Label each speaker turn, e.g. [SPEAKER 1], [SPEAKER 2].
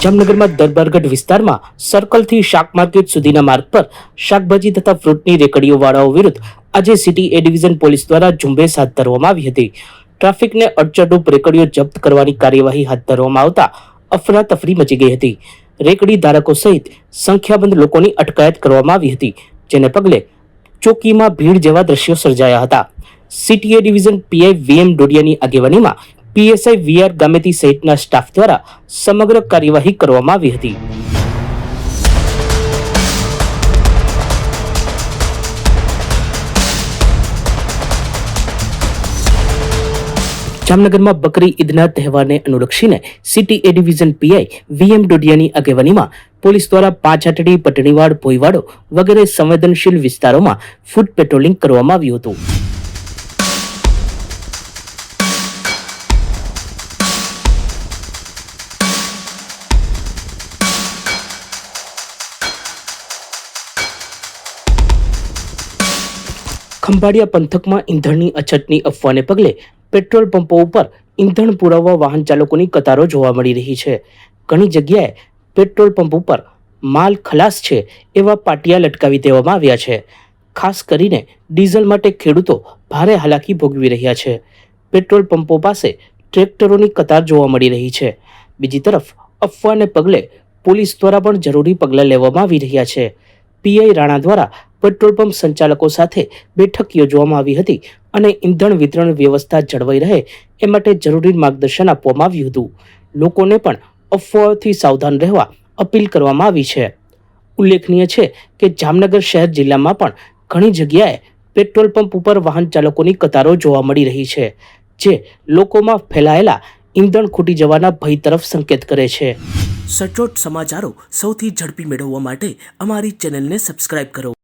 [SPEAKER 1] જામનગરમાં દરબારગઢ વિસ્તારમાં સર્કલથી શાક માર્કેટ સુધીના માર્ગ પર શાકભાજી તથા ફ્રૂટની રેકડીઓવાળાઓ વિરુદ્ધ આજે સિટી એ ડિવિઝન પોલીસ દ્વારા ઝુંબેશ હાથ ધરવામાં આવી હતી। ટ્રાફિકને અડચણરૂપ રેકડીઓ જપ્ત કરવાની કાર્યવાહી હાથ ધરવામાં આવતા અફરાતફરી મચી ગઈ હતી। રેકડી ધારકો સહિત સંખ્યાબંધ લોકોની અટકાયત કરવામાં આવી હતી, જેને પગલે ચોકીમાં ભીડ જેવા દ્રશ્યો સર્જાયા હતા। City A division PI VM ડોડિયાની આગેવાનીમાં પીએસઆઈ વીઆર ગામેતી સહિતના સ્ટાફ દ્વારા સમગ્ર કાર્યવાહી કરવામાં આવી હતી। જામનગરમાં બકરી ઈદના તહેવારને અનુલક્ષીને city A division PI VM ડોડિયાની આગેવાનીમાં પોલીસ દ્વારા પાંચહાટડી, પટણીવાડ, ભોઈવાડો વગેરે સંવેદનશીલ વિસ્તારોમાં ફૂટ પેટ્રોલિંગ કરવામાં આવ્યું હતું। ખંભાળિયા પંથકમાં ઈંધણની અછતની અફવાને પગલે પેટ્રોલ પંપો ઉપર ઈંધણ પુરાવવા વાહન ચાલકોની કતારો જોવા મળી રહી છે। ઘણી જગ્યાએ પેટ્રોલ પંપ ઉપર માલ ખલાસ છે એવા પાટિયા લટકાવી દેવામાં આવ્યા છે। ખાસ કરીને ડીઝલ માટે ખેડૂતો ભારે હાલાકી ભોગવી રહ્યા છે। પેટ્રોલ પંપો પાસે ટ્રેક્ટરોની કતાર જોવા મળી રહી છે। બીજી તરફ અફવાને પગલે પોલીસ દ્વારા પણ જરૂરી પગલાં લેવામાં આવી રહ્યા છે। પીઆઈ રાણા દ્વારા પેટ્રોલ પંપ સંચાલકો સાથે બેઠક યોજવામાં આવી હતી અને ઈંધણ વિતરણ વ્યવસ્થા જળવાઈ રહે એ માટે જરૂરી માર્ગદર્શન આપવામાં આવ્યું હતું। લોકોને પણ અફવાઓથી સાવધાન રહેવા અપીલ કરવામાં આવી છે। ઉલ્લેખનીય છે કે જામનગર શહેર જિલ્લામાં પણ ઘણી જગ્યાએ પેટ્રોલ પંપ ઉપર વાહન ચાલકોની કતારો જોવા મળી રહી છે, જે લોકોમાં ફેલાયેલા ઈંધણ ખૂટી જવાના ભય તરફ સંકેત કરે છે। સચોટ સમાચારો સૌથી ઝડપી મેળવવા માટે અમારી ચેનલને સબસ્ક્રાઇબ કરો।